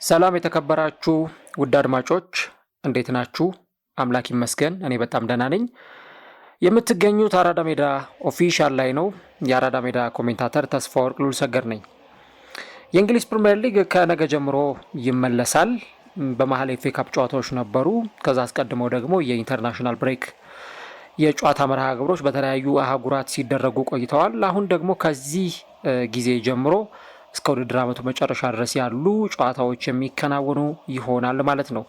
ሰላም የተከበራችሁ ውድ አድማጮች እንዴት ናችሁ? አምላክ ይመስገን እኔ በጣም ደህና ነኝ። የምትገኙት አራዳ ሜዳ ኦፊሻል ላይ ነው። የአራዳ ሜዳ ኮሜንታተር ተስፋ ወርቅ ሉልሰገድ ነኝ። የእንግሊዝ ፕሪሚየር ሊግ ከነገ ጀምሮ ይመለሳል። በመሀል ኤፍ ኤ ካፕ ጨዋታዎች ነበሩ። ከዛ አስቀድመው ደግሞ የኢንተርናሽናል ብሬክ የጨዋታ መርሃ ግብሮች በተለያዩ አህጉራት ሲደረጉ ቆይተዋል። አሁን ደግሞ ከዚህ ጊዜ ጀምሮ እስከ ውድድር ዓመቱ መጨረሻ ድረስ ያሉ ጨዋታዎች የሚከናወኑ ይሆናል ማለት ነው።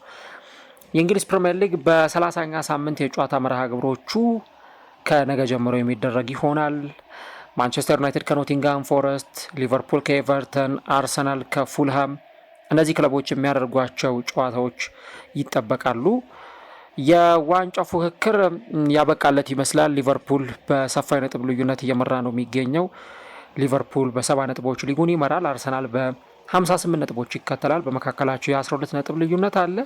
የእንግሊዝ ፕሪሚየር ሊግ በ30ኛ ሳምንት የጨዋታ መርሃ ግብሮቹ ከነገ ጀምሮ የሚደረግ ይሆናል። ማንቸስተር ዩናይትድ ከኖቲንጋም ፎረስት፣ ሊቨርፑል ከኤቨርተን፣ አርሰናል ከፉልሃም እነዚህ ክለቦች የሚያደርጓቸው ጨዋታዎች ይጠበቃሉ። የዋንጫ ፉክክር ያበቃለት ይመስላል። ሊቨርፑል በሰፋ ነጥብ ልዩነት እየመራ ነው የሚገኘው። ሊቨርፑል በ70 ነጥቦች ሊጉን ይመራል። አርሰናል በ58 ነጥቦች ይከተላል። በመካከላቸው የ12 ነጥብ ልዩነት አለ።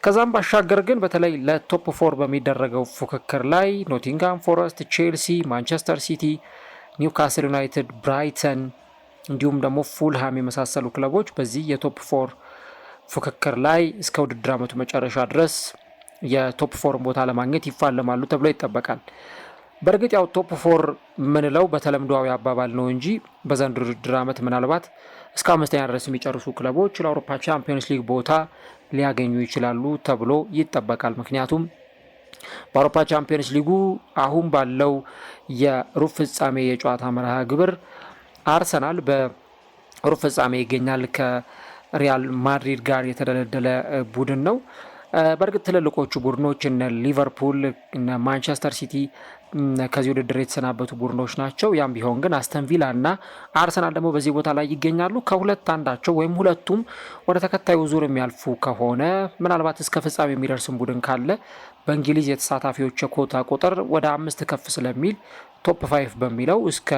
ከዛም ባሻገር ግን በተለይ ለቶፕ ፎር በሚደረገው ፉክክር ላይ ኖቲንጋም ፎረስት፣ ቼልሲ፣ ማንቸስተር ሲቲ፣ ኒውካስል ዩናይትድ፣ ብራይተን እንዲሁም ደግሞ ፉልሃም የመሳሰሉ ክለቦች በዚህ የቶፕ ፎር ፉክክር ላይ እስከ ውድድር ዓመቱ መጨረሻ ድረስ የቶፕ ፎርን ቦታ ለማግኘት ይፋለማሉ ተብሎ ይጠበቃል። በእርግጥ ያው ቶፕ ፎር ምንለው በተለምዶዊ አባባል ነው እንጂ በዘንድሮ ውድድር ዓመት ምናልባት እስከ 5ኛ ድረስ የሚጨርሱ ክለቦች ለአውሮፓ ቻምፒዮንስ ሊግ ቦታ ሊያገኙ ይችላሉ ተብሎ ይጠበቃል። ምክንያቱም በአውሮፓ ቻምፒዮንስ ሊጉ አሁን ባለው የሩብ ፍጻሜ የጨዋታ መርሃ ግብር አርሰናል በሩብ ፍጻሜ ይገኛል። ከሪያል ማድሪድ ጋር የተደለደለ ቡድን ነው። በእርግጥ ትልልቆቹ ቡድኖች እነ ሊቨርፑል እነ ማንቸስተር ሲቲ ከዚህ ውድድር የተሰናበቱ ቡድኖች ናቸው። ያም ቢሆን ግን አስተን ቪላ እና አርሰናል ደግሞ በዚህ ቦታ ላይ ይገኛሉ። ከሁለት አንዳቸው ወይም ሁለቱም ወደ ተከታዩ ዙር የሚያልፉ ከሆነ ምናልባት እስከ ፍጻሜ የሚደርስም ቡድን ካለ በእንግሊዝ የተሳታፊዎች የኮታ ቁጥር ወደ 5 ከፍ ስለሚል ቶፕ 5 በሚለው እስከ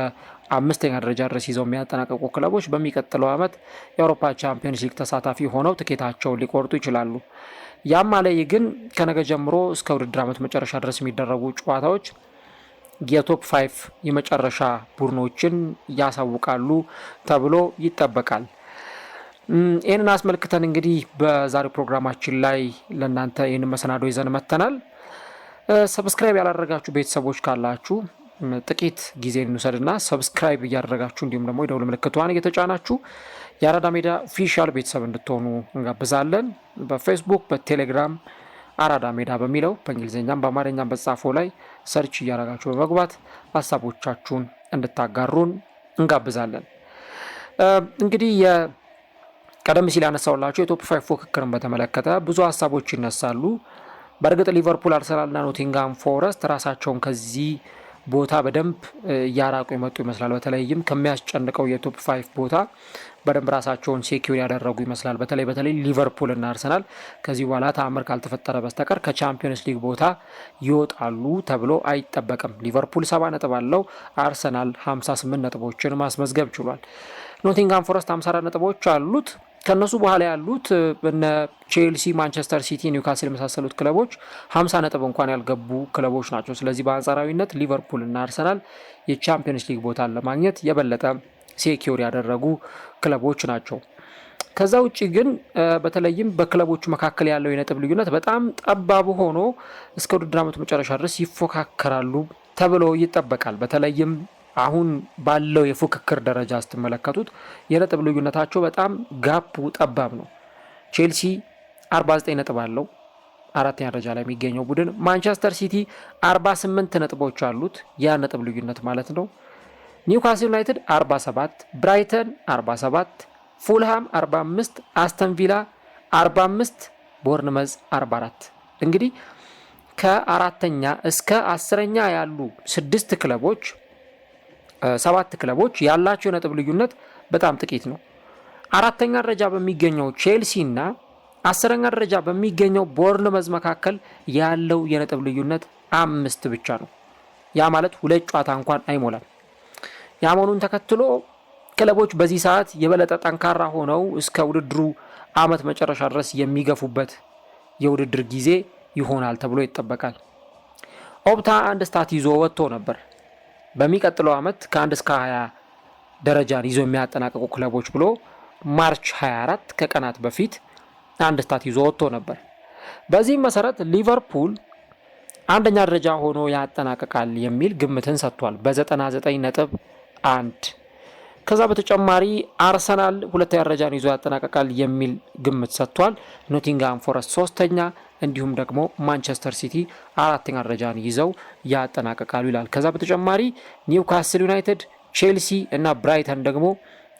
5ኛ ደረጃ ድረስ ይዘው የሚያጠናቀቁ ክለቦች በሚቀጥለው ዓመት የአውሮፓ ቻምፒዮንስ ሊግ ተሳታፊ ሆነው ትኬታቸውን ሊቆርጡ ይችላሉ። ያም አለይ ግን ከነገ ጀምሮ እስከ ውድድር ዓመት መጨረሻ ድረስ የሚደረጉ ጨዋታዎች የቶፕ 5 የመጨረሻ ቡድኖችን ያሳውቃሉ ተብሎ ይጠበቃል። ይህንን አስመልክተን እንግዲህ በዛሬው ፕሮግራማችን ላይ ለእናንተ ይህንን መሰናዶ ይዘን መጥተናል። ሰብስክራይብ ያላደረጋችሁ ቤተሰቦች ካላችሁ ጥቂት ጊዜ እንውሰድና ሰብስክራይብ እያደረጋችሁ እንዲሁም ደግሞ የደውል ምልክቷን እየተጫናችሁ የአራዳ ሜዳ ኦፊሻል ቤተሰብ እንድትሆኑ እንጋብዛለን። በፌስቡክ በቴሌግራም አራዳ ሜዳ በሚለው በእንግሊዝኛም በአማርኛም በተጻፈው ላይ ሰርች እያደረጋችሁ በመግባት ሀሳቦቻችሁን እንድታጋሩን እንጋብዛለን። እንግዲህ ቀደም ሲል ያነሳውላችሁ የቶፕ 5 ፉክክርን በተመለከተ ብዙ ሀሳቦች ይነሳሉ። በእርግጥ ሊቨርፑል፣ አርሰናልና ኖቲንጋም ፎረስት ራሳቸውን ከዚህ ቦታ በደንብ እያራቁ የመጡ ይመስላል። በተለይም ከሚያስጨንቀው የቶፕ 5 ቦታ በደንብ ራሳቸውን ሴኪዩር ያደረጉ ይመስላል። በተለይ ሊቨርፑል እና አርሰናል ከዚህ በኋላ ተአምር ካልተፈጠረ በስተቀር ከቻምፒዮንስ ሊግ ቦታ ይወጣሉ ተብሎ አይጠበቅም። ሊቨርፑል 70 ነጥብ አለው። አርሰናል 58 ነጥቦችን ማስመዝገብ ችሏል። ኖቲንጋም ፎረስት 54 ነጥቦች አሉት። ከነሱ በኋላ ያሉት እነ ቼልሲ፣ ማንቸስተር ሲቲ፣ ኒውካስል የመሳሰሉት ክለቦች 50 ነጥብ እንኳን ያልገቡ ክለቦች ናቸው። ስለዚህ በአንጻራዊነት ሊቨርፑል እና አርሰናል የቻምፒዮንስ ሊግ ቦታን ለማግኘት የበለጠ ሴኪዩር ያደረጉ ክለቦች ናቸው። ከዛ ውጭ ግን በተለይም በክለቦቹ መካከል ያለው የነጥብ ልዩነት በጣም ጠባብ ሆኖ እስከ ውድድር ዓመቱ መጨረሻ ድረስ ይፎካከራሉ ተብሎ ይጠበቃል። በተለይም አሁን ባለው የፉክክር ደረጃ ስትመለከቱት የነጥብ ልዩነታቸው በጣም ጋፑ ጠባብ ነው። ቼልሲ 49 ነጥብ አለው፣ 4ኛ ደረጃ ላይ የሚገኘው ቡድን። ማንቸስተር ሲቲ 48 ነጥቦች አሉት፣ ያ ነጥብ ልዩነት ማለት ነው። ኒውካስል ዩናይትድ 47፣ ብራይተን 47፣ ፉልሃም 45፣ አስተን ቪላ 45፣ ቦርንመዝ 44። እንግዲህ ከ4ኛ እስከ 10ኛ ያሉ 6 ክለቦች 7 ክለቦች ያላቸው የነጥብ ልዩነት በጣም ጥቂት ነው። 4ኛ ደረጃ በሚገኘው ቼልሲ እና 10ኛ ደረጃ በሚገኘው ቦርንመዝ መካከል ያለው የነጥብ ልዩነት 5 ብቻ ነው። ያ ማለት 2 ጨዋታ እንኳን አይሞላም። ያ መሆኑን ተከትሎ ክለቦች በዚህ ሰዓት የበለጠ ጠንካራ ሆነው እስከ ውድድሩ ዓመት መጨረሻ ድረስ የሚገፉበት የውድድር ጊዜ ይሆናል ተብሎ ይጠበቃል። ኦፕታ አንድ ስታት ይዞ ወጥቶ ነበር። በሚቀጥለው ዓመት ከ1 እስከ 20 ደረጃን ይዞ የሚያጠናቀቁ ክለቦች ብሎ ማርች 24 ከቀናት በፊት አንድ ስታት ይዞ ወጥቶ ነበር። በዚህም መሰረት ሊቨርፑል አንደኛ ደረጃ ሆኖ ያጠናቀቃል የሚል ግምትን ሰጥቷል በ99.1። ከዛ በተጨማሪ አርሰናል ሁለተኛ ደረጃን ይዞ ያጠናቀቃል የሚል ግምት ሰጥቷል። ኖቲንግሃም ፎረስት ሶስተኛ፣ እንዲሁም ደግሞ ማንቸስተር ሲቲ አራተኛ ደረጃን ይዘው ያጠናቀቃሉ ይላል። ከዛ በተጨማሪ ኒውካስል ዩናይትድ፣ ቼልሲ እና ብራይተን ደግሞ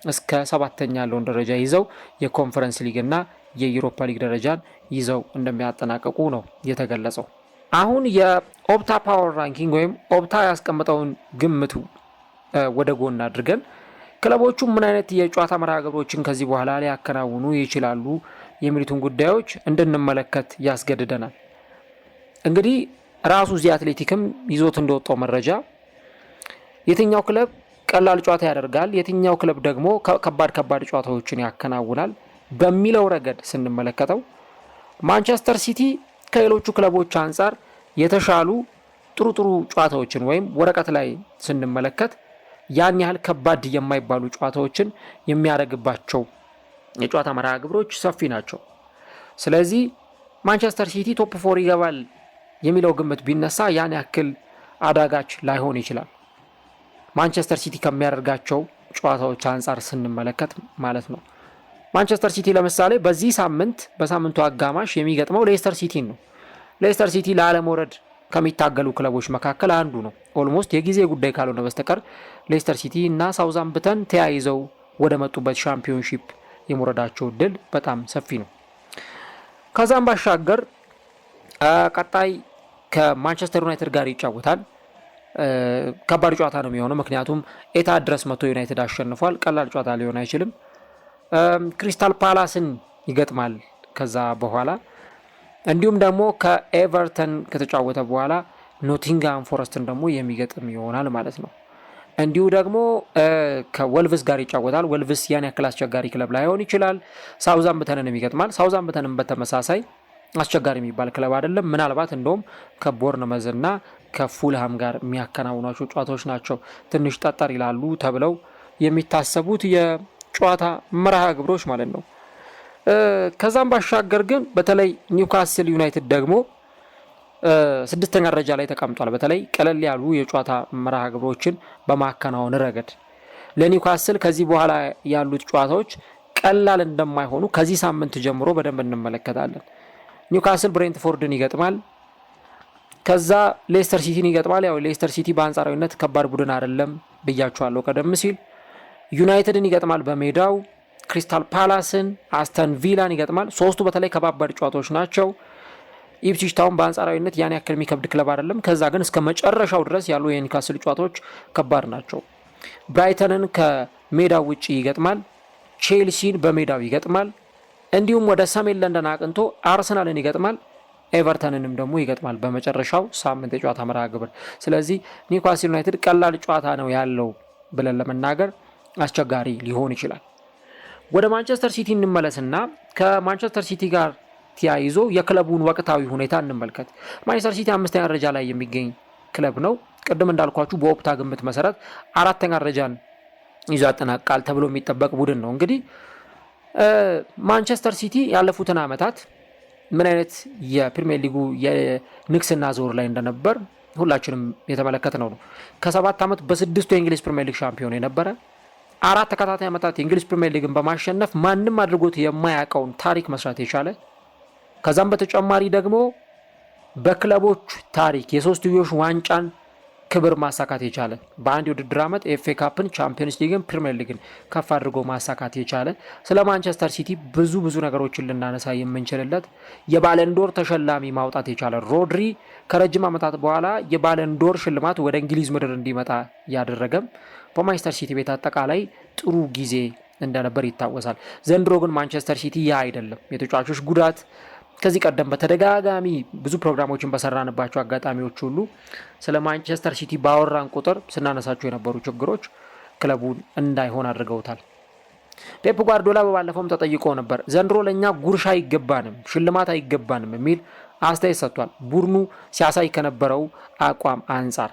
እስከ ሰባተኛ ያለውን ደረጃ ይዘው የኮንፈረንስ ሊግ እና የዩሮፓ ሊግ ደረጃን ይዘው እንደሚያጠናቀቁ ነው የተገለጸው። አሁን የኦፕታ ፓወር ራንኪንግ ወይም ኦፕታ ያስቀመጠውን ግምት ወደ ጎን አድርገን ክለቦቹ ምን አይነት የጨዋታ መርሃ ግብሮችን ከዚህ በኋላ ሊያከናውኑ ይችላሉ የሚሉትን ጉዳዮች እንድንመለከት ያስገድደናል። እንግዲህ ራሱ እዚህ አትሌቲክም ይዞት እንደወጣው መረጃ የትኛው ክለብ ቀላል ጨዋታ ያደርጋል፣ የትኛው ክለብ ደግሞ ከባድ ጨዋታዎችን ያከናውናል በሚለው ረገድ ስንመለከተው ማንቸስተር ሲቲ ከሌሎቹ ክለቦች አንጻር የተሻሉ ጥሩ ጨዋታዎችን ወይም ወረቀት ላይ ስንመለከት ያን ያህል ከባድ የማይባሉ ጨዋታዎችን የሚያደርግባቸው የጨዋታ መርሃ ግብሮች ሰፊ ናቸው። ስለዚህ ማንቸስተር ሲቲ ቶፕ 4 ይገባል የሚለው ግምት ቢነሳ ያን ያክል አዳጋች ላይሆን ይችላል። ማንቸስተር ሲቲ ከሚያደርጋቸው ጨዋታዎች አንጻር ስንመለከት ማለት ነው። ማንቸስተር ሲቲ ለምሳሌ በዚህ በሳምንቱ አጋማሽ የሚገጥመው ሌስተር ሲቲን ነው። ሌስተር ሲቲ ለአለመውረድ ከሚታገሉ ክለቦች መካከል አንዱ ነው። ኦልሞስት የጊዜ ጉዳይ ካልሆነ በስተቀር ሌስተር ሲቲ እና ሳውዛምፕተን ተያይዘው ወደ መጡበት ሻምፒዮንሺፕ የመውረዳቸው እድል በጣም ሰፊ ነው። ከዛም ባሻገር ቀጣይ ከማንቸስተር ዩናይትድ ጋር ይጫወታል። ከባድ ጨዋታ ነው የሚሆነው፣ ምክንያቱም ኤታድ ድረስ መቶ ዩናይትድ አሸንፏል። ቀላል ጨዋታ ሊሆን አይችልም። ክሪስታል ፓላስን ይገጥማል ከዛ በኋላ እንዲሁም ደግሞ ከኤቨርተን ከተጫወተ በኋላ ኖቲንግሃም ፎረስትን ደግሞ የሚገጥም ይሆናል ማለት ነው። እንዲሁ ደግሞ ከወልቭስ ጋር ይጫወታል። ወልቭስ ያን ያክል አስቸጋሪ ክለብ ላይሆን ይችላል። ሳውዛምፕተንን ይገጥማል። ሳውዛምፕተንን በተመሳሳይ አስቸጋሪ የሚባል ክለብ አይደለም። ምናልባት እንደውም ከቦርንመዝ እና ከፉልሃም ጋር የሚያከናውኗቸው ጨዋታዎች ናቸው ትንሽ ጠጠር ይላሉ ተብለው የሚታሰቡት የጨዋታ መርሃ ግብሮች ማለት ነው። ከዛም ባሻገር ግን በተለይ ኒውካስል ዩናይትድ ደግሞ ስድስተኛ ደረጃ ላይ ተቀምጧል። በተለይ ቀለል ያሉ የጨዋታ መርሃ ግብሮችን በማከናወን ረገድ ለኒውካስል ከዚህ በኋላ ያሉት ጨዋታዎች ቀላል እንደማይሆኑ ከዚህ ሳምንት ጀምሮ በደንብ እንመለከታለን። ኒውካስል ብሬንትፎርድን ይገጥማል። ከዛ ሌስተር ሲቲን ይገጥማል። ያው ሌስተር ሲቲ በአንጻራዊነት ከባድ ቡድን አይደለም ብያቸዋለሁ ቀደም ሲል። ዩናይትድን ይገጥማል በሜዳው። ክሪስታል ፓላስን፣ አስተን ቪላን ይገጥማል። ሶስቱ በተለይ ከባባድ ጨዋታዎች ናቸው። ኢፕስዊች ታውን በአንጻራዊነት ያን ያክል የሚከብድ ክለብ አይደለም። ከዛ ግን እስከ መጨረሻው ድረስ ያሉ የኒውካስል ጨዋታዎች ከባድ ናቸው። ብራይተንን ከሜዳው ውጭ ይገጥማል። ቼልሲን በሜዳው ይገጥማል። እንዲሁም ወደ ሰሜን ለንደን አቅንቶ አርሰናልን ይገጥማል። ኤቨርተንንም ደግሞ ይገጥማል በመጨረሻው ሳምንት የጨዋታ መርሃ ግብር። ስለዚህ ኒውካስል ዩናይትድ ቀላል ጨዋታ ነው ያለው ብለን ለመናገር አስቸጋሪ ሊሆን ይችላል። ወደ ማንቸስተር ሲቲ እንመለስና ከማንቸስተር ሲቲ ጋር ተያይዞ የክለቡን ወቅታዊ ሁኔታ እንመልከት። ማንቸስተር ሲቲ 5ኛ ደረጃ ላይ የሚገኝ ክለብ ነው። ቅድም እንዳልኳችሁ በኦፕታ ግምት መሰረት 4ኛ ደረጃን ይዞ ያጠናቅቃል ተብሎ የሚጠበቅ ቡድን ነው። እንግዲህ ማንቸስተር ሲቲ ያለፉትን ዓመታት ምን አይነት የፕሪሚየር ሊጉ የንግስና ዞር ላይ እንደነበር ሁላችንም የተመለከትነው ነው። ከ7 ዓመት በ6 የእንግሊዝ ፕሪሚየር ሊግ ሻምፒዮን የነበረ 4 ተከታታይ ዓመታት የእንግሊዝ ፕሪሚየር ሊግን በማሸነፍ ማንም አድርጎት የማያውቀውን ታሪክ መስራት የቻለ ከዛም በተጨማሪ ደግሞ በክለቦች ታሪክ የሶስትዮሽ ዋንጫን ክብር ማሳካት የቻለ በአንድ የውድድር ዓመት ኤፍኤ ካፕን፣ ቻምፒየንስ ሊግን፣ ፕሪሚየር ሊግን ከፍ አድርጎ ማሳካት የቻለ ስለ ማንቸስተር ሲቲ ብዙ ነገሮችን ልናነሳ የምንችልለት የባለንዶር ተሸላሚ ማውጣት የቻለ ሮድሪ ከረጅም ዓመታት በኋላ የባለንዶር ሽልማት ወደ እንግሊዝ ምድር እንዲመጣ ያደረገም በማንቸስተር ሲቲ ቤት አጠቃላይ ጥሩ ጊዜ እንደነበር ይታወሳል። ዘንድሮ ግን ማንቸስተር ሲቲ ያ አይደለም። የተጫዋቾች ጉዳት ከዚህ ቀደም በተደጋጋሚ ብዙ ፕሮግራሞችን በሰራንባቸው አጋጣሚዎች ሁሉ ስለ ማንቸስተር ሲቲ ባወራን ቁጥር ስናነሳቸው የነበሩ ችግሮች ክለቡን እንዳይሆን አድርገውታል። ፔፕ ጓርዲዮላ በባለፈውም ተጠይቆ ነበር። ዘንድሮ ለእኛ ጉርሻ አይገባንም፣ ሽልማት አይገባንም የሚል አስተያየት ሰጥቷል። ቡድኑ ሲያሳይ ከነበረው አቋም አንጻር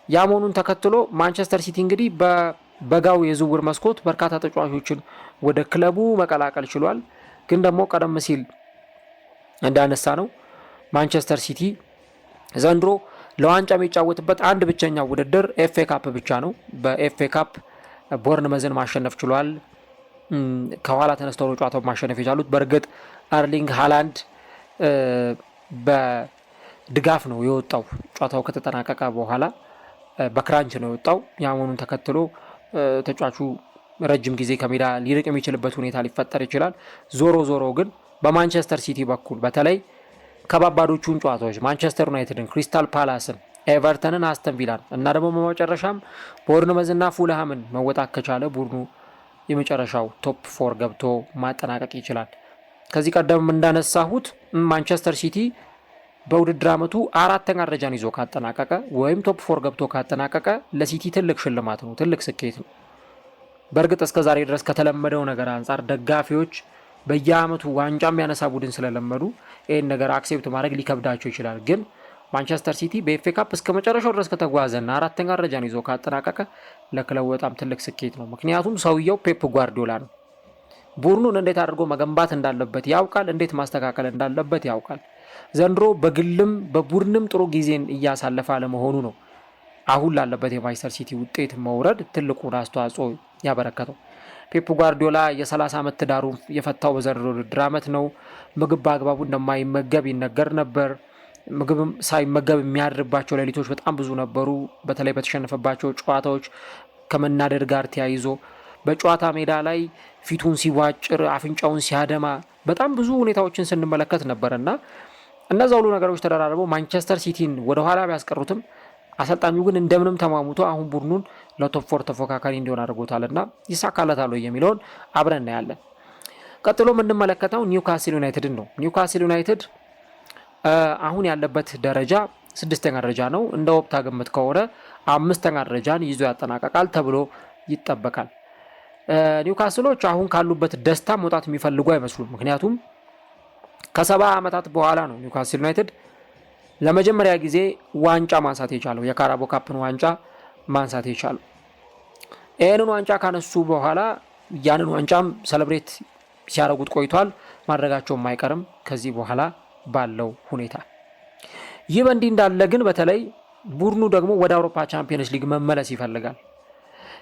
ያ መሆኑን ተከትሎ ማንቸስተር ሲቲ እንግዲህ በበጋው የዝውውር መስኮት በርካታ ተጫዋቾችን ወደ ክለቡ መቀላቀል ችሏል። ግን ደግሞ ቀደም ሲል እንዳነሳ ነው ማንቸስተር ሲቲ ዘንድሮ ለዋንጫ የሚጫወትበት አንድ ብቸኛ ውድድር ኤፍኤ ካፕ ብቻ ነው። በኤፍኤ ካፕ ቦርንመዝን ማሸነፍ ችሏል። ከኋላ ተነስተው ነው ጨዋታው ማሸነፍ የቻሉት። በእርግጥ አርሊንግ ሃላንድ በድጋፍ ነው የወጣው። ጨዋታው ከተጠናቀቀ በኋላ በክራንች ነው የወጣው። ያመኑን ተከትሎ ተጫዋቹ ረጅም ጊዜ ከሜዳ ሊርቅ የሚችልበት ሁኔታ ሊፈጠር ይችላል። ዞሮ ዞሮ ግን በማንቸስተር ሲቲ በኩል በተለይ ከባባዶቹን ጨዋታዎች ማንቸስተር ዩናይትድን፣ ክሪስታል ፓላስን፣ ኤቨርተንን፣ አስተን ቪላን እና ደግሞ በመጨረሻም ቦርንመዝና ፉልሃምን መወጣት ከቻለ ቡድኑ የመጨረሻው ቶፕ 4 ገብቶ ማጠናቀቅ ይችላል። ከዚህ ቀደም እንዳነሳሁት ማንቸስተር ሲቲ በውድድር ዓመቱ 4ኛ ደረጃን ይዞ ካጠናቀቀ ወይም ቶፕ 4 ገብቶ ካጠናቀቀ ለሲቲ ትልቅ ሽልማት ነው፣ ትልቅ ስኬት ነው። በእርግጥ እስከዛሬ ድረስ ከተለመደው ነገር አንጻር ደጋፊዎች በየአመቱ ዋንጫ የሚያነሳ ቡድን ስለለመዱ ይህን ነገር አክሴፕት ማድረግ ሊከብዳቸው ይችላል። ግን ማንቸስተር ሲቲ በኤፍኤ ካፕ እስከ መጨረሻው ድረስ ከተጓዘና 4ኛ ደረጃን ይዞ ካጠናቀቀ ለክለቡ በጣም ትልቅ ስኬት ነው። ምክንያቱም ሰውየው ፔፕ ጓርዲዮላ ነው። ቡድኑን እንዴት አድርጎ መገንባት እንዳለበት ያውቃል፣ እንዴት ማስተካከል እንዳለበት ያውቃል። ዘንድሮ በግልም በቡድንም ጥሩ ጊዜን እያሳለፈ አለመሆኑ ነው አሁን ላለበት የማንቸስተር ሲቲ ውጤት መውረድ ትልቁን አስተዋጽኦ ያበረከተው። ፔፕ ጓርዲዮላ የ30 ዓመት ትዳሩን የፈታው በዘንድሮ ውድድር ዓመት ነው። ምግብ በአግባቡ እንደማይመገብ ይነገር ነበር። ምግብም ሳይመገብ የሚያድርባቸው ሌሊቶች በጣም ብዙ ነበሩ። በተለይ በተሸነፈባቸው ጨዋታዎች ከመናደድ ጋር ተያይዞ በጨዋታ ሜዳ ላይ ፊቱን ሲዋጭር፣ አፍንጫውን ሲያደማ በጣም ብዙ ሁኔታዎችን ስንመለከት ነበርና እነዛ ሁሉ ነገሮች ተደራርበው ማንቸስተር ሲቲን ወደኋላ ቢያስቀሩትም አሰልጣኙ ግን እንደምንም ተማሙቶ አሁን ቡድኑን ለቶፕ 4 ተፎካካሪ እንዲሆን አድርጎታልና ይሳካለታል የሚለውን አብረን እናያለን። ቀጥሎ የምንመለከተው ኒውካስል ዩናይትድን ነው። ኒውካስል ዩናይትድ አሁን ያለበት ደረጃ 6ኛ ደረጃ ነው። እንደ ወቅታ ግምት ከሆነ 5ኛ ደረጃን ይዞ ያጠናቀቃል ተብሎ ይጠበቃል። ኒውካስሎች አሁን ካሉበት ደስታ መውጣት የሚፈልጉ አይመስሉም። ምክንያቱም ከ70 ዓመታት በኋላ ነው ኒውካስል ዩናይትድ ለመጀመሪያ ጊዜ ዋንጫ ማንሳት የቻለው፣ የካራቦ ካፕን ዋንጫ ማንሳት የቻለው። ይህንን ዋንጫ ካነሱ በኋላ ያንን ዋንጫም ሰለብሬት ሲያደርጉት ቆይቷል። ማድረጋቸውም አይቀርም ከዚህ በኋላ ባለው ሁኔታ። ይህ በእንዲህ እንዳለ ግን በተለይ ቡድኑ ደግሞ ወደ አውሮፓ ቻምፒየንስ ሊግ መመለስ ይፈልጋል።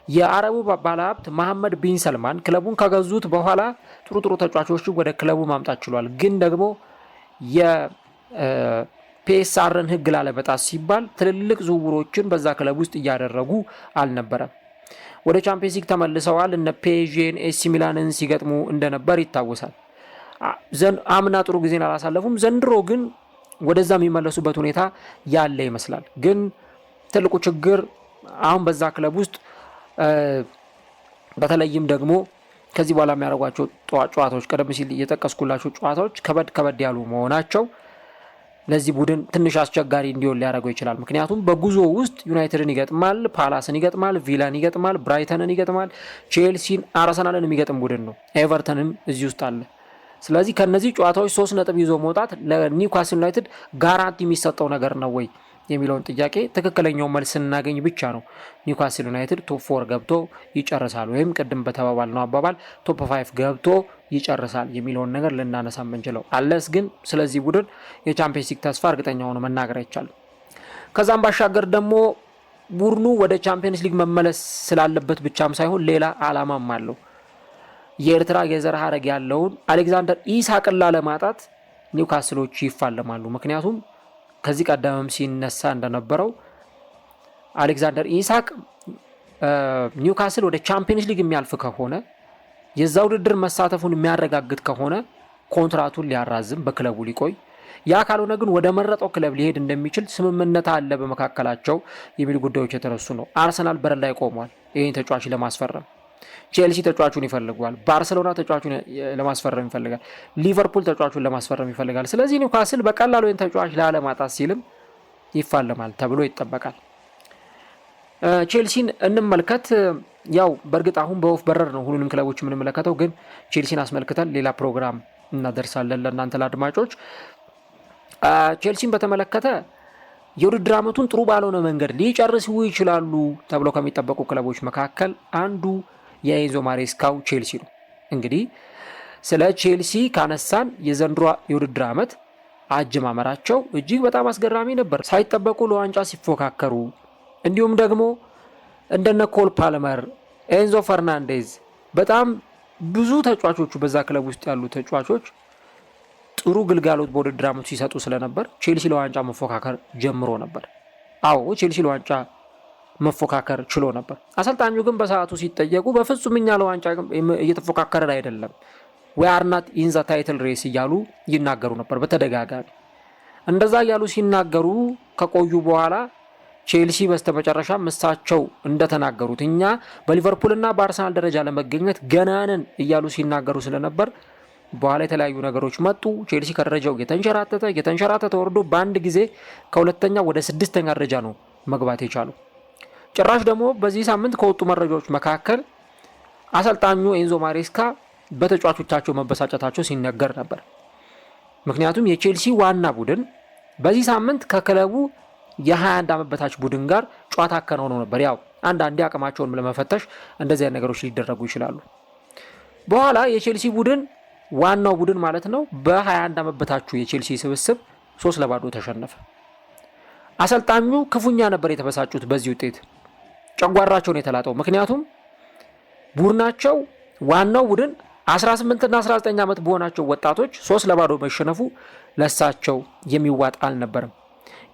የአረቡ ባለሀብት መሐመድ ቢን ሰልማን ክለቡን ከገዙት በኋላ ጥሩ ተጫዋቾችን ወደ ክለቡ ማምጣት ችሏል። ግን ደግሞ የፒኤስአርን ሕግ ላለመጣስ ሲባል ትልልቅ ዝውውሮችን በዛ ክለብ ውስጥ እያደረጉ አልነበረም። ወደ ቻምፒየንስ ሊግ ተመልሰዋል። እነ ፔዥን ኤሲ ሚላንን ሲገጥሙ እንደነበር ይታወሳል። አምና ጥሩ ጊዜን አላሳለፉም። ዘንድሮ ግን ወደዛ የሚመለሱበት ሁኔታ ያለ ይመስላል። ግን ትልቁ ችግር አሁን በዛ ክለብ ውስጥ በተለይም ደግሞ ከዚህ በኋላ የሚያደርጓቸው ጨዋታዎች ቀደም ሲል የጠቀስኩላቸው ጨዋታዎች ከበድ ያሉ መሆናቸው ለዚህ ቡድን ትንሽ አስቸጋሪ እንዲሆን ሊያደርገው ይችላል። ምክንያቱም በጉዞ ውስጥ ዩናይትድን ይገጥማል፣ ፓላስን ይገጥማል፣ ቪላን ይገጥማል፣ ብራይተንን ይገጥማል፣ ቼልሲን፣ አርሰናልን የሚገጥም ቡድን ነው። ኤቨርተንም እዚህ ውስጥ አለ። ስለዚህ ከነዚህ ጨዋታዎች 3 ነጥብ ይዞ መውጣት ለኒውካስል ዩናይትድ ጋራንቲ የሚሰጠው ነገር ነው ወይ የሚለውን ጥያቄ ትክክለኛው መልስ ስናገኝ ብቻ ነው ኒውካስል ዩናይትድ ቶፕ 4 ገብቶ ይጨርሳል ወይም ቅድም በተባባል ነው አባባል ቶፕ 5 ገብቶ ይጨርሳል የሚለውን ነገር ልናነሳ የምንችለው። አለስ ግን ስለዚህ ቡድን የቻምፒየንስ ሊግ ተስፋ እርግጠኛ ሆኖ መናገር አይቻልም። ከዛም ባሻገር ደግሞ ቡድኑ ወደ ቻምፒየንስ ሊግ መመለስ ስላለበት ብቻም ሳይሆን ሌላ አላማም አለው። የኤርትራ የዘር ሐረግ ያለውን አሌክዛንደር ኢሳቅን ላለማጣት ኒውካስሎች ይፋለማሉ። ምክንያቱም ከዚህ ቀደምም ሲነሳ እንደነበረው አሌክዛንደር ኢሳቅ ኒውካስል ወደ ቻምፒየንስ ሊግ የሚያልፍ ከሆነ የዛ ውድድር መሳተፉን የሚያረጋግጥ ከሆነ ኮንትራቱን ሊያራዝም በክለቡ ሊቆይ፣ ያ ካልሆነ ግን ወደ መረጠው ክለብ ሊሄድ እንደሚችል ስምምነት አለ በመካከላቸው የሚል ጉዳዮች የተነሱ ነው። አርሰናል በር ላይ ቆሟል ይህን ተጫዋች ለማስፈረም። ቼልሲ ተጫዋቹን ይፈልጓል። ባርሰሎና ተጫዋቹን ለማስፈረም ይፈልጋል። ሊቨርፑል ተጫዋቹን ለማስፈረም ይፈልጋል። ስለዚህ ኒውካስል በቀላሉ ይህን ተጫዋች ላለማጣት ሲልም ይፋለማል ተብሎ ይጠበቃል። ቼልሲን እንመልከት። ያው በእርግጥ አሁን በወፍ በረር ነው ሁሉንም ክለቦች የምንመለከተው፣ ግን ቼልሲን አስመልክተን ሌላ ፕሮግራም እናደርሳለን ለእናንተ ለአድማጮች። ቼልሲን በተመለከተ የውድድር ዓመቱን ጥሩ ባልሆነ መንገድ ሊጨርሱ ይችላሉ ተብለው ከሚጠበቁ ክለቦች መካከል አንዱ የኤንዞ ማሬስካው ቼልሲ ነው። እንግዲህ ስለ ቼልሲ ካነሳን የዘንድሮ የውድድር ዓመት አጀማመራቸው እጅግ በጣም አስገራሚ ነበር። ሳይጠበቁ ለዋንጫ ሲፎካከሩ፣ እንዲሁም ደግሞ እንደነ ኮል ፓልመር፣ ኤንዞ ፈርናንዴዝ በጣም ብዙ ተጫዋቾቹ በዛ ክለብ ውስጥ ያሉ ተጫዋቾች ጥሩ ግልጋሎት በውድድር ዓመቱ ሲሰጡ ስለነበር ቼልሲ ለዋንጫ መፎካከር ጀምሮ ነበር። አዎ ቼልሲ ለዋንጫ መፎካከር ችሎ ነበር። አሰልጣኙ ግን በሰዓቱ ሲጠየቁ በፍጹም እኛ ለዋንጫ እየተፎካከረን አይደለም፣ we are not in the title race እያሉ ይናገሩ ነበር በተደጋጋሚ። እንደዛ እያሉ ሲናገሩ ከቆዩ በኋላ ቼልሲ በስተመጨረሻ እሳቸው እንደተናገሩት እኛ በሊቨርፑልና በአርሰናል ደረጃ ለመገኘት ገና ነን እያሉ ሲናገሩ ስለነበር በኋላ የተለያዩ ነገሮች መጡ። ቼልሲ ከደረጃው የተንሸራተተ ወርዶ በአንድ ጊዜ ከሁለተኛ ወደ 6ኛ ደረጃ ነው መግባት የቻለው። ጭራሽ ደግሞ በዚህ ሳምንት ከወጡ መረጃዎች መካከል አሰልጣኙ ኤንዞ ማሬስካ በተጫዋቾቻቸው መበሳጨታቸው ሲነገር ነበር። ምክንያቱም የቼልሲ ዋና ቡድን በዚህ ሳምንት ከክለቡ የ21 ዓመት በታች ቡድን ጋር ጨዋታ አከናውነው ነበር። ያው አንዳንዴ አቅማቸውን ለመፈተሽ እንደዚህ አይነት ነገሮች ሊደረጉ ይችላሉ። በኋላ የቼልሲ ቡድን ዋናው ቡድን ማለት ነው በ21 ዓመት በታቹ የቼልሲ ስብስብ 3-0 ተሸነፈ። አሰልጣኙ ክፉኛ ነበር የተበሳጩት በዚህ ውጤት፣ ጨጓራቸውን የተላጠው። ምክንያቱም ቡድናቸው ዋናው ቡድን 18 እና 19 ዓመት በሆናቸው ወጣቶች 3-0 መሸነፉ ለሳቸው የሚዋጥ አልነበርም።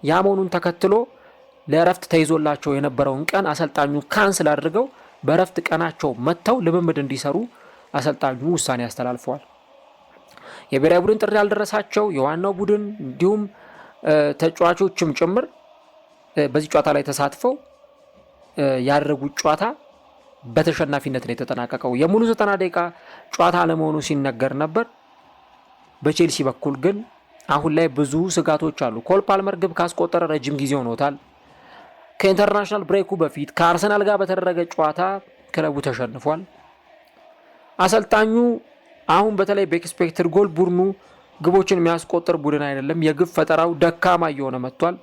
ያ መሆኑን ተከትሎ ለእረፍት ተይዞላቸው የነበረውን ቀን አሰልጣኙ ካንስል አድርገው በእረፍት ቀናቸው መጥተው ልምምድ እንዲሰሩ አሰልጣኙ ውሳኔ አስተላልፈዋል። የብሔራዊ ቡድን ጥሪ ያልደረሳቸው የዋናው ቡድን እንዲሁም ተጫዋቾችም ጭምር በዚህ ጨዋታ ላይ ተሳትፈው ያደረጉት ጨዋታ በተሸናፊነት ላይ የተጠናቀቀው። የሙሉ 90 ደቂቃ ጨዋታ አለመሆኑ ሲነገር ነበር። በቼልሲ በኩል ግን አሁን ላይ ብዙ ስጋቶች አሉ። ኮል ፓልመር ግብ ካስቆጠረ ረጅም ጊዜ ሆኖታል። ከኢንተርናሽናል ብሬኩ በፊት ከአርሰናል ጋር በተደረገ ጨዋታ ክለቡ ተሸንፏል። አሰልጣኙ አሁን በተለይ በኤክስፔክትድ ጎል ቡድኑ ግቦችን የሚያስቆጥር ቡድን አይደለም፣ የግብ ፈጠራው ደካማ እየሆነ መጥቷል።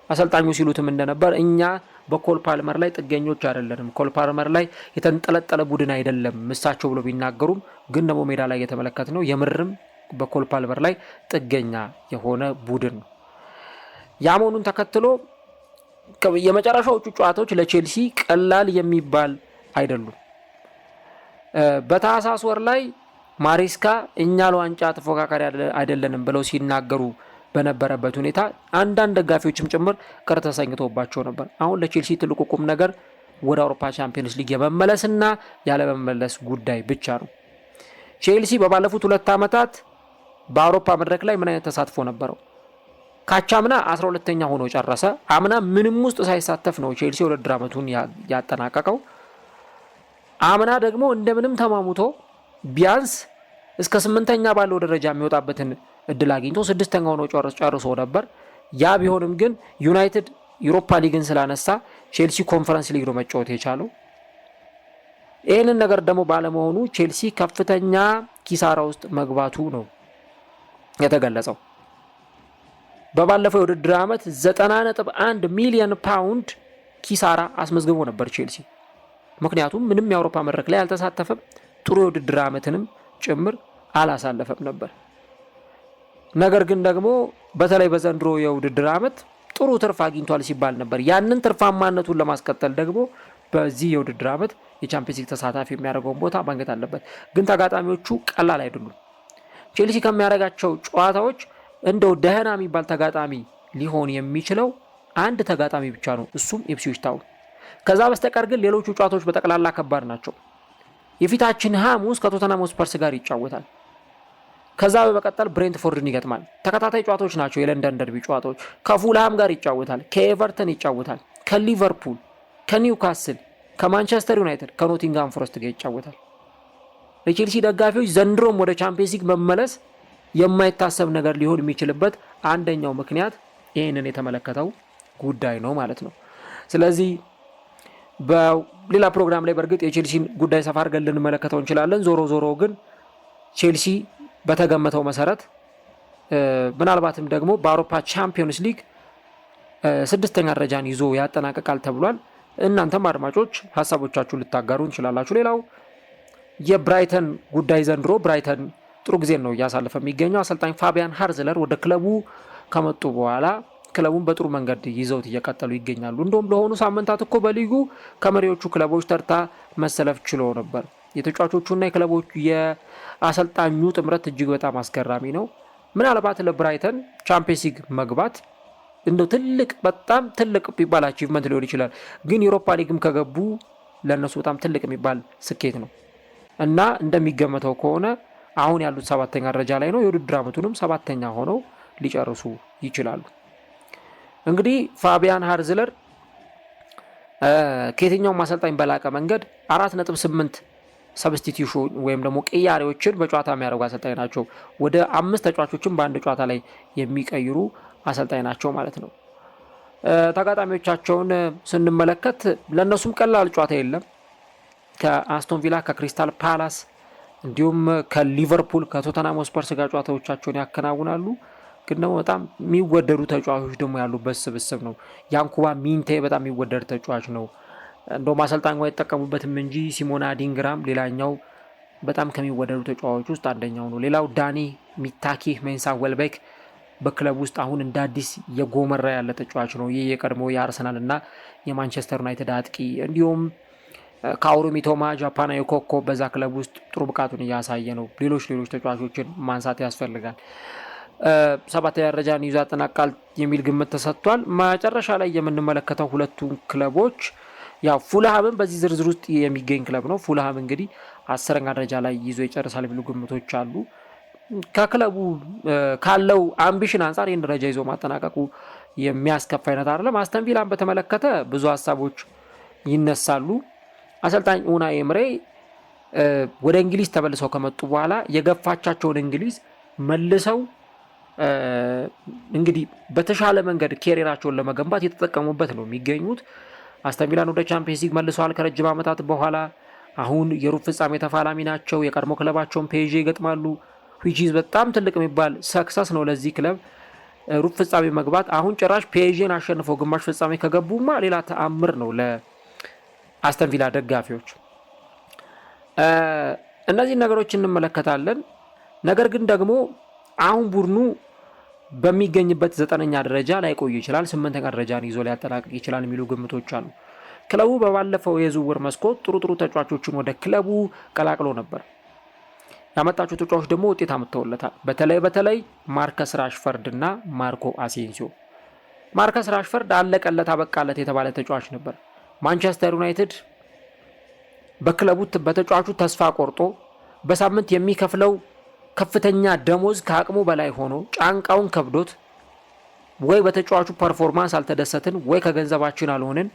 አሰልጣኙ ሲሉትም እንደነበር እኛ በኮል ፓልመር ላይ ጥገኞች አይደለንም፣ ኮል ፓልመር ላይ የተንጠለጠለ ቡድን አይደለም እሳቸው ብሎ ቢናገሩም ግን ደግሞ ሜዳ ላይ የተመለከትነው የምርም በኮል ፓልመር ላይ ጥገኛ የሆነ ቡድን ነው። ያ መሆኑን ተከትሎ የመጨረሻዎቹ ጨዋታዎች ለቼልሲ ቀላል የሚባል አይደሉም። በታህሳስ ወር ላይ ማሬስካ እኛ ለዋንጫ ተፎካካሪ አይደለንም ብለው ሲናገሩ በነበረበት ሁኔታ አንዳንድ ደጋፊዎችም ጭምር ቅር ተሰኝተውባቸው ነበር። አሁን ለቼልሲ ትልቁ ቁም ነገር ወደ አውሮፓ ቻምፒየንስ ሊግ የመመለስና ያለመመለስ ጉዳይ ብቻ ነው። ቼልሲ በባለፉት 2 ዓመታት በአውሮፓ መድረክ ላይ ምን አይነት ተሳትፎ ነበረው? ካቻምና 12ኛ ሆኖ ጨረሰ። አምና ምንም ውስጥ ሳይሳተፍ ነው ቼልሲ ውድድር ዓመቱን ያጠናቀቀው። አምና ደግሞ እንደምንም ተማሙቶ ቢያንስ እስከ 8ኛ ባለው ደረጃ የሚወጣበትን እድል አግኝቶ 6ኛ ሆኖ ጨርሶ ነበር። ያ ቢሆንም ግን ዩናይትድ ዩሮፓ ሊግን ስላነሳ ቼልሲ ኮንፈረንስ ሊግ ነው መጫወት የቻለው። ይህንን ነገር ደግሞ ባለመሆኑ ቼልሲ ከፍተኛ ኪሳራ ውስጥ መግባቱ ነው የተገለጸው። በባለፈው የውድድር ዓመት 90.1 ሚሊዮን ፓውንድ ኪሳራ አስመዝግቦ ነበር ቼልሲ። ምክንያቱም ምንም የአውሮፓ መድረክ ላይ አልተሳተፈም፣ ጥሩ የውድድር ዓመትንም ጭምር አላሳለፈም ነበር። ነገር ግን ደግሞ በተለይ በዘንድሮ የውድድር ዓመት ጥሩ ትርፍ አግኝቷል ሲባል ነበር። ያንን ትርፋማነቱን ለማስቀጠል ደግሞ በዚህ የውድድር ዓመት የቻምፒየንስ ሊግ ተሳታፊ የሚያደርገውን ቦታ ማግኘት አለበት። ግን ተጋጣሚዎቹ ቀላል አይደሉም። ቼልሲ ከሚያደርጋቸው ጨዋታዎች እንደው ደህና የሚባል ተጋጣሚ ሊሆን የሚችለው አንድ ተጋጣሚ ብቻ ነው፣ እሱም ኢፕስዊች ታውን። ከዛ በስተቀር ግን ሌሎቹ ጨዋታዎች በጠቅላላ ከባድ ናቸው። የፊታችን ሐሙስ ከቶተንሃም ስፐርስ ጋር ይጫወታል። ከዛ በመቀጠል ብሬንትፎርድን ይገጥማል። ተከታታይ ጨዋታዎች ናቸው፣ የለንደን ደርቢ ጨዋታዎች። ከፉልሃም ጋር ይጫወታል፣ ከኤቨርተን ይጫወታል፣ ከሊቨርፑል፣ ከኒውካስል፣ ከማንቸስተር ዩናይትድ፣ ከኖቲንግሃም ፎረስት ጋር ይጫወታል። ለቼልሲ ደጋፊዎች ዘንድሮም ወደ ቻምፒየንስ ሊግ መመለስ የማይታሰብ ነገር ሊሆን የሚችልበት አንደኛው ምክንያት ይህንን የተመለከተው ጉዳይ ነው ማለት ነው። ስለዚህ በሌላ ፕሮግራም ላይ በእርግጥ የቼልሲን ጉዳይ ሰፋ አድርገን ልንመለከተው እንችላለን። ዞሮ ዞሮ ግን ቼልሲ በተገመተው መሰረት ምናልባትም ደግሞ በአውሮፓ ቻምፒየንስ ሊግ 6ኛ ደረጃን ይዞ ያጠናቀቃል ተብሏል። እናንተም አድማጮች ሀሳቦቻችሁ ልታጋሩ እንችላላችሁ። ሌላው የብራይተን ጉዳይ ዘንድሮ ብራይተን ጥሩ ጊዜ ነው እያሳለፈ የሚገኘው። አሰልጣኝ ፋቢያን ሃርዝለር ወደ ክለቡ ከመጡ በኋላ ክለቡን በጥሩ መንገድ ይዘውት እየቀጠሉ ይገኛሉ። እንደውም ለሆኑ ሳምንታት እኮ በሊጉ ከመሪዎቹ ክለቦች ተርታ መሰለፍ ችሎ ነበር። የተጫዋቾቹና የክለቦቹ የአሰልጣኙ ጥምረት እጅግ በጣም አስገራሚ ነው። ምናልባት ለብራይተን ቻምፒየንስ ሊግ መግባት እንደው በጣም ትልቅ የሚባል አቺቭመንት ሊሆን ይችላል። ግን ዩሮፓ ሊግም ከገቡ ለእነሱ በጣም ትልቅ የሚባል ስኬት ነው እና እንደሚገመተው ከሆነ አሁን ያሉት 7ኛ ደረጃ ላይ ነው። የውድድር ዓመቱንም 7ኛ ሆነው ሊጨርሱ ይችላሉ። እንግዲህ ፋቢያን ሃርዝለር ከየትኛውም አሰልጣኝ በላቀ መንገድ 4.8 ሰብስቲቲዩሽን ወይም ደግሞ ቅያሬዎችን በጨዋታ የሚያደርጉ አሰልጣኝ ናቸው። ወደ 5 ተጫዋቾችን በአንድ ጨዋታ ላይ የሚቀይሩ አሰልጣኝ ናቸው ማለት ነው። ተጋጣሚዎቻቸውን ስንመለከት ለእነሱም ቀላል ጨዋታ የለም። ከአስቶን ቪላ፣ ከክሪስታል ፓላስ እንዲሁም ከሊቨርፑል ከቶተናም ስፐርስ ጋር ጨዋታዎቻቸውን ያከናውናሉ። ግን ደግሞ በጣም የሚወደዱ ተጫዋቾች ደግሞ ያሉበት ስብስብ ነው። ያንኩባ ሚንቴ በጣም የሚወደድ ተጫዋች ነው። እንደውም አሰልጣኙ አይጠቀሙበትም እንጂ ሲሞና ዲንግራም ሌላኛው በጣም ከሚወደዱ ተጫዋቾች ውስጥ አንደኛው ነው። ሌላው ዳኒ ሚታኪ ሜንሳ ወልቤክ በክለብ ውስጥ አሁን እንደ አዲስ የጎመራ ያለ ተጫዋች ነው። ይህ የቀድሞ የአርሰናል እና የማንቸስተር ዩናይትድ አጥቂ እንዲሁም ካኦሩ ሚቶማ ጃፓናዊ ኮከብ በዛ ክለብ ውስጥ ጥሩ ብቃቱን እያሳየ ነው። ሌሎች ተጫዋቾችን ማንሳት ያስፈልጋል። 7ኛ ደረጃን ይዞ ያጠናቃል የሚል ግምት ተሰጥቷል። መጨረሻ ላይ የምንመለከተው ሁለቱ ክለቦች ያው ፉልሃምን በዚህ ዝርዝር ውስጥ የሚገኝ ክለብ ነው። ፉልሃም እንግዲህ 10ኛ ደረጃ ላይ ይዞ ይጨርሳል የሚሉ ግምቶች አሉ። ከክለቡ ካለው አምቢሽን አንጻር ይህን ደረጃ ይዞ ማጠናቀቁ የሚያስከፋ አይነት አይደለም። አስተን ቪላን በተመለከተ ብዙ ሀሳቦች ይነሳሉ። አሰልጣኝ ኡናይ ኤምሬ ወደ እንግሊዝ ተመልሰው ከመጡ በኋላ የገፋቻቸውን እንግሊዝ መልሰው እንግዲህ በተሻለ መንገድ ኬሪራቸውን ለመገንባት የተጠቀሙበት ነው የሚገኙት። አስተን ቪላን ወደ ቻምፒየንስ ሊግ መልሰዋል ከረጅም ዓመታት በኋላ። አሁን የሩብ ፍጻሜ ተፋላሚ ናቸው። የቀድሞ ክለባቸውን ፔዤ ይገጥማሉ። ዊችዝ በጣም ትልቅ የሚባል ሰክሰስ ነው ለዚህ ክለብ ሩብ ፍጻሜ መግባት። አሁን ጭራሽ ፔዤን አሸንፈው ግማሽ ፍጻሜ ከገቡማ ሌላ ተአምር ነው ለአስተን ቪላ ደጋፊዎች። እነዚህ ነገሮች እንመለከታለን። ነገር ግን ደግሞ አሁን ቡድኑ በሚገኝበት 9ኛ ደረጃ ላይ ቆይ ይችላል፣ 8ኛ ደረጃን ይዞ ሊያጠናቅቅ ይችላል የሚሉ ግምቶች አሉ። ክለቡ በባለፈው የዝውውር መስኮት ጥሩ ተጫዋቾችን ወደ ክለቡ ቀላቅሎ ነበር። ያመጣቸው ተጫዋቾች ደግሞ ውጤት አምጥተውለታል። በተለይ ማርከስ ራሽፈርድ እና ማርኮ አሴንሲዮ። ማርከስ ራሽፈርድ አለቀለት አበቃለት የተባለ ተጫዋች ነበር። ማንቸስተር ዩናይትድ በክለቡ በተጫዋቹ ተስፋ ቆርጦ በሳምንት የሚከፍለው ከፍተኛ ደሞዝ ከአቅሙ በላይ ሆኖ ጫንቃውን ከብዶት ወይ በተጫዋቹ ፐርፎርማንስ አልተደሰትን ወይ ከገንዘባችን አልሆንን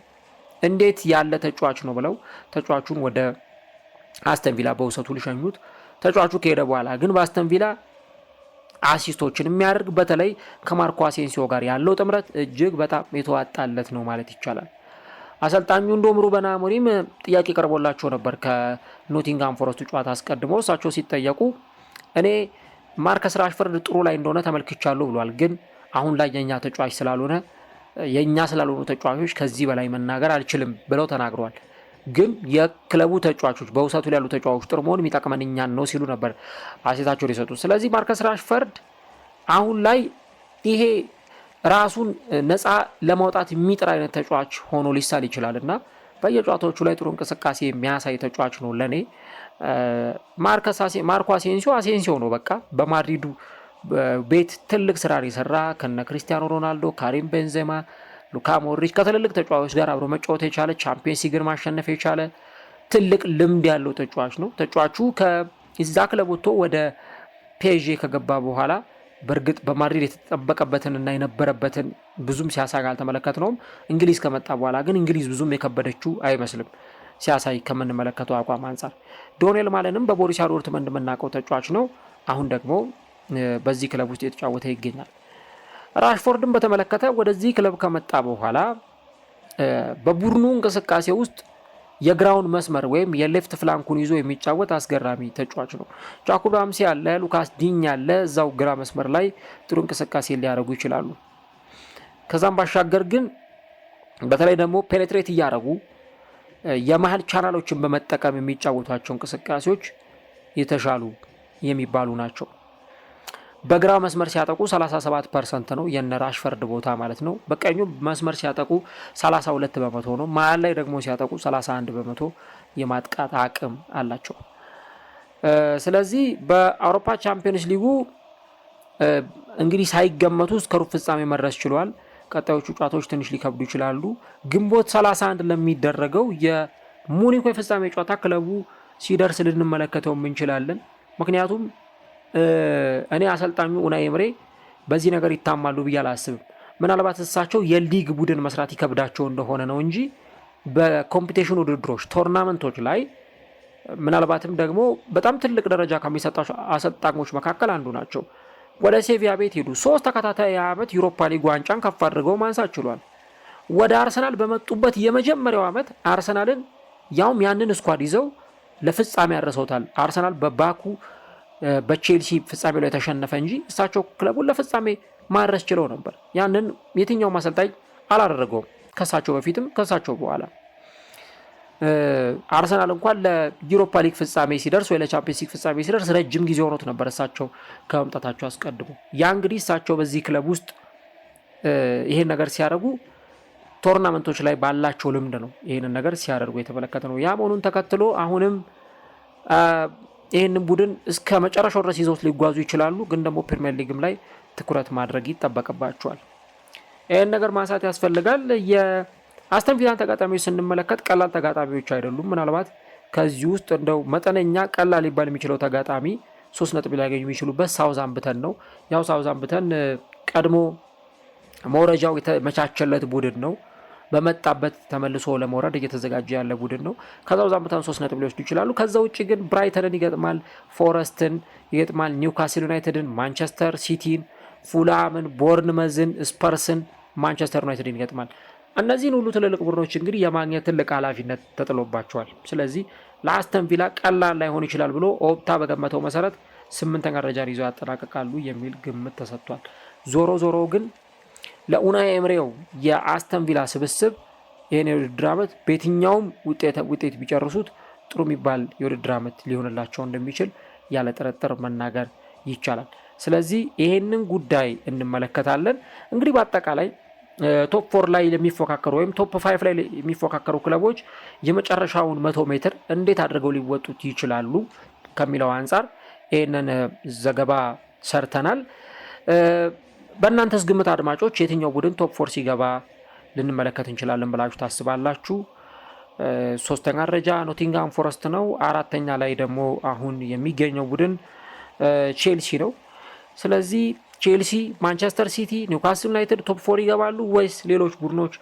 እንዴት ያለ ተጫዋች ነው ብለው ተጫዋቹን ወደ አስተን ቪላ በውሰቱ ሊሸኙት። ተጫዋቹ ከሄደ በኋላ ግን በአስተን ቪላ አሲስቶችን የሚያደርግ በተለይ ከማርኮ አሴንሲዮ ጋር ያለው ጥምረት እጅግ በጣም የተዋጣለት ነው ማለት ይቻላል። አሰልጣኙ እንደውም ሩበን አሞሪም ጥያቄ ቀርቦላቸው ነበር ከኖቲንጋም ፎረስት ጨዋታ አስቀድሞ። እሳቸው ሲጠየቁ እኔ ማርከስ ራሽፈርድ ጥሩ ላይ እንደሆነ ተመልክቻለሁ ብሏል፣ ግን አሁን ላይ የኛ ተጫዋች ስላልሆነ የኛ ስላልሆኑ ተጫዋቾች ከዚህ በላይ መናገር አልችልም ብለው ተናግረዋል። ግን የክለቡ ተጫዋቾች በውሰቱ ላይ ያሉ ተጫዋቾች ጥሩ መሆን የሚጠቅመን እኛን ነው ሲሉ ነበር አሴታቸውን የሰጡት። ስለዚህ ማርከስ ራሽፈርድ አሁን ላይ ይሄ ራሱን ነፃ ለማውጣት የሚጥር አይነት ተጫዋች ሆኖ ሊሳል ይችላል እና በየጨዋታዎቹ ላይ ጥሩ እንቅስቃሴ የሚያሳይ ተጫዋች ነው ለኔ። ማርኮ አሴንሲዮ ነው በቃ በማድሪዱ ቤት ትልቅ ስራ የሰራ ከነ ክሪስቲያኖ ሮናልዶ፣ ካሪም ቤንዜማ፣ ሉካ ሞድሪች ከትልልቅ ተጫዋቾች ጋር አብሮ መጫወት የቻለ ቻምፒየንስ ሊግን ማሸነፍ የቻለ ትልቅ ልምድ ያለው ተጫዋች ነው። ተጫዋቹ ከዛ ክለብ ወጥቶ ወደ ፔዤ ከገባ በኋላ በእርግጥ በማድሪድ የተጠበቀበትንና የነበረበትን ብዙም ሲያሳይ አልተመለከትነውም። እንግሊዝ ከመጣ በኋላ ግን እንግሊዝ ብዙም የከበደችው አይመስልም ሲያሳይ ከምንመለከተው አቋም አንጻር። ዶኔል ማለንም በቦሩሲያ ዶርትመንድ የምናውቀው ተጫዋች ነው። አሁን ደግሞ በዚህ ክለብ ውስጥ የተጫወተ ይገኛል። ራሽፎርድን በተመለከተ ወደዚህ ክለብ ከመጣ በኋላ በቡድኑ እንቅስቃሴ ውስጥ የግራውን መስመር ወይም የሌፍት ፍላንኩን ይዞ የሚጫወት አስገራሚ ተጫዋች ነው። ጃኮብ ራምሲ ያለ፣ ሉካስ ዲኝ ያለ እዛው ግራ መስመር ላይ ጥሩ እንቅስቃሴ ሊያደርጉ ይችላሉ። ከዛም ባሻገር ግን በተለይ ደግሞ ፔኔትሬት እያደረጉ የመሃል ቻናሎችን በመጠቀም የሚጫወቷቸው እንቅስቃሴዎች የተሻሉ የሚባሉ ናቸው። በግራ መስመር ሲያጠቁ 37% ነው የነ ራሽፈርድ ቦታ ማለት ነው። በቀኙ መስመር ሲያጠቁ 32 በመቶ ነው። መሃል ላይ ደግሞ ሲያጠቁ 31 በመቶ የማጥቃት አቅም አላቸው። ስለዚህ በአውሮፓ ቻምፒየንስ ሊጉ እንግዲህ ሳይገመቱ እስከ ሩብ ፍጻሜ መድረስ ችሏል። ቀጣዮቹ ጨዋታዎች ትንሽ ሊከብዱ ይችላሉ። ግንቦት 31 ለሚደረገው የሙኒክ የፍጻሜ ጨዋታ ክለቡ ሲደርስ ልንመለከተው እንችላለን። ምክንያቱም እኔ አሰልጣኙ ኡናይ ኤምሬ በዚህ ነገር ይታማሉ ብዬ አላስብም። ምናልባት እሳቸው የሊግ ቡድን መስራት ይከብዳቸው እንደሆነ ነው እንጂ በኮምፒቲሽን ውድድሮች ቶርናመንቶች ላይ ምናልባትም ደግሞ በጣም ትልቅ ደረጃ ከሚሰጣቸው አሰልጣኞች መካከል አንዱ ናቸው። ወደ ሴቪያ ቤት ሄዱ። 3 ተከታታይ ዓመት ዩሮፓ ሊግ ዋንጫን ከፍ አድርገው ማንሳት ችሏል። ወደ አርሰናል በመጡበት የመጀመሪያው ዓመት አርሰናልን ያውም ያንን ስኳድ ይዘው ለፍጻሜ ያደርሰውታል። አርሰናል በባኩ በቼልሲ ፍጻሜ ላይ ተሸነፈ እንጂ እሳቸው ክለቡን ለፍጻሜ ማድረስ ችለው ነበር። ያንን የትኛው አሰልጣኝ አላደረገውም። ከሳቸው በፊትም ከሳቸው በኋላ አርሰናል እንኳን ለዩሮፓ ሊግ ፍጻሜ ሲደርስ ወይ ለቻምፒየንስ ሊግ ፍጻሜ ሲደርስ ረጅም ጊዜ ሆኖት ነበር እሳቸው ከመምጣታቸው አስቀድሞ። ያ እንግዲህ እሳቸው በዚህ ክለብ ውስጥ ይሄን ነገር ሲያደርጉ ቶርናመንቶች ላይ ባላቸው ልምድ ነው ይሄንን ነገር ሲያደርጉ የተመለከተ ነው። ያ መሆኑን ተከትሎ አሁንም ይሄንን ቡድን እስከ መጨረሻው ድረስ ይዘውት ሊጓዙ ይችላሉ። ግን ደግሞ ፕሪሚየር ሊግም ላይ ትኩረት ማድረግ ይጠበቅባቸዋል። ይሄን ነገር ማንሳት ያስፈልጋል። የአስተን ቪላን ተጋጣሚዎች ስንመለከት ቀላል ተጋጣሚዎች አይደሉም። ምናልባት ከዚህ ውስጥ እንደው መጠነኛ ቀላል ሊባል የሚችለው ተጋጣሚ 3 ነጥብ ሊያገኙ የሚችሉበት ሳውዛምፕተን ነው። ያው ሳውዛምፕተን ቀድሞ መውረጃው የተመቻቸለት ቡድን ነው። በመጣበት ተመልሶ ለመውረድ እየተዘጋጀ ያለ ቡድን ነው። ከሳውዛምፕተን 3 ነጥብ ሊወስዱ ይችላሉ። ከዛ ውጭ ግን ብራይተንን ይገጥማል፣ ፎረስትን ይገጥማል፣ ኒውካስል ዩናይትድን፣ ማንቸስተር ሲቲን፣ ፉልሃምን፣ ቦርንመዝን፣ ስፐርስን፣ ማንቸስተር ዩናይትድን ይገጥማል። እነዚህን ሁሉ ትልልቅ ቡድኖች እንግዲህ የማግኘት ትልቅ ኃላፊነት ተጥሎባቸዋል። ስለዚህ ለአስተን ቪላ ቀላል ላይሆን ይችላል ብሎ ኦፕታ በገመተው መሰረት 8ኛ ደረጃን ይዘው ያጠናቅቃሉ የሚል ግምት ተሰጥቷል። ዞሮ ዞሮ ግን ለኡናይ ኤምሬው የአስተን ቪላ ስብስብ ይህን የውድድር ዓመት በየትኛውም ውጤት ቢጨርሱት ጥሩ የሚባል የውድድር ዓመት ሊሆንላቸው እንደሚችል ያለ ጥርጥር መናገር ይቻላል። ስለዚህ ይሄንን ጉዳይ እንመለከታለን። እንግዲህ በአጠቃላይ ቶፕ 4 ላይ የሚፎካከሩ ወይም ቶፕ 5 ላይ የሚፎካከሩ ክለቦች የመጨረሻውን 100 ሜትር እንዴት አድርገው ሊወጡት ይችላሉ ከሚለው አንጻር ይህንን ዘገባ ሰርተናል። በእናንተስ ግምት አድማጮች የትኛው ቡድን ቶፕ 4 ሲገባ ልንመለከት እንችላለን ብላችሁ ታስባላችሁ? 3ኛ ደረጃ ኖቲንግሃም ፎረስት ነው። 4ኛ ላይ ደግሞ አሁን የሚገኘው ቡድን ቼልሲ ነው። ስለዚህ ቼልሲ፣ ማንቸስተር ሲቲ፣ ኒውካስል ዩናይትድ ቶፕ 4 ይገባሉ ወይስ ሌሎች ቡድኖች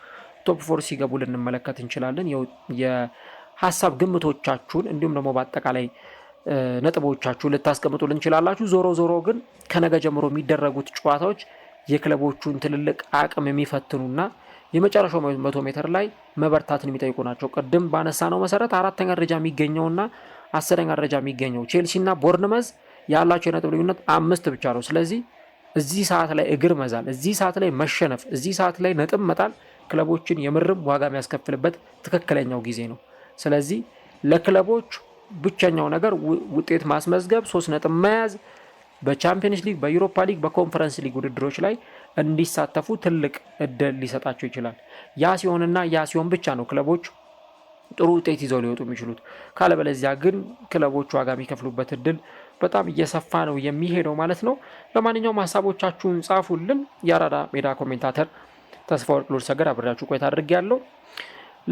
ቶፕ 4 ሲገቡ ልንመለከት እንችላለን? የሀሳብ ግምቶቻችሁን እንዲሁም ደግሞ በአጠቃላይ ነጥቦቻችሁን ልታስቀምጡልን እንችላላችሁ። ዞሮ ዞሮ ግን ከነገ ጀምሮ የሚደረጉት ጨዋታዎች የክለቦቹን ትልልቅ አቅም የሚፈትኑና የመጨረሻው 100 ሜትር ላይ መበርታትን የሚጠይቁ ናቸው። ቅድም ባነሳነው መሰረት 4ኛ ደረጃ የሚገኘውና 10ኛ ደረጃ የሚገኘው ቼልሲና ቦርንመዝ ያላቸው የነጥብ ልዩነት 5 ብቻ ነው። ስለዚህ እዚህ ሰዓት ላይ እግር መዛል፣ እዚህ ሰዓት ላይ መሸነፍ፣ እዚህ ሰዓት ላይ ነጥብ መጣል ክለቦችን የምርም ዋጋ የሚያስከፍልበት ትክክለኛው ጊዜ ነው። ስለዚህ ለክለቦች ብቸኛው ነገር ውጤት ማስመዝገብ፣ 3 ነጥብ መያዝ፣ በቻምፒየንስ ሊግ፣ በዩሮፓ ሊግ፣ በኮንፈረንስ ሊግ ውድድሮች ላይ እንዲሳተፉ ትልቅ እድል ሊሰጣቸው ይችላል። ያ ሲሆንና ያ ሲሆን ብቻ ነው ክለቦች ጥሩ ውጤት ይዘው ሊወጡ የሚችሉት። ካለበለዚያ ግን ክለቦች ዋጋ የሚከፍሉበት እድል በጣም እየሰፋ ነው የሚሄደው ማለት ነው። ለማንኛውም ሀሳቦቻችሁን ጻፉልን። የአራዳ ሜዳ ኮሜንታተር ተስፋወርቅ ሉልሰገድ አብሬያችሁ ቆይታ አድርጌያለሁ።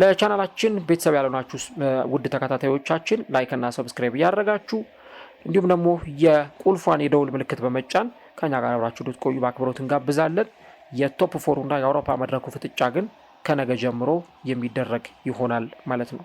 ለቻናላችን ቤተሰብ ያልሆናችሁ ውድ ተከታታዮቻችን ላይክና ሰብስክራይብ እያደረጋችሁ እንዲሁም ደግሞ የቁልፏን የደውል ምልክት በመጫን ከኛ ጋር አብራችሁ ልትቆዩ በአክብሮት እንጋብዛለን። የቶፕ 4 እና የአውሮፓ መድረኩ ፍጥጫ ግን ከነገ ጀምሮ የሚደረግ ይሆናል ማለት ነው።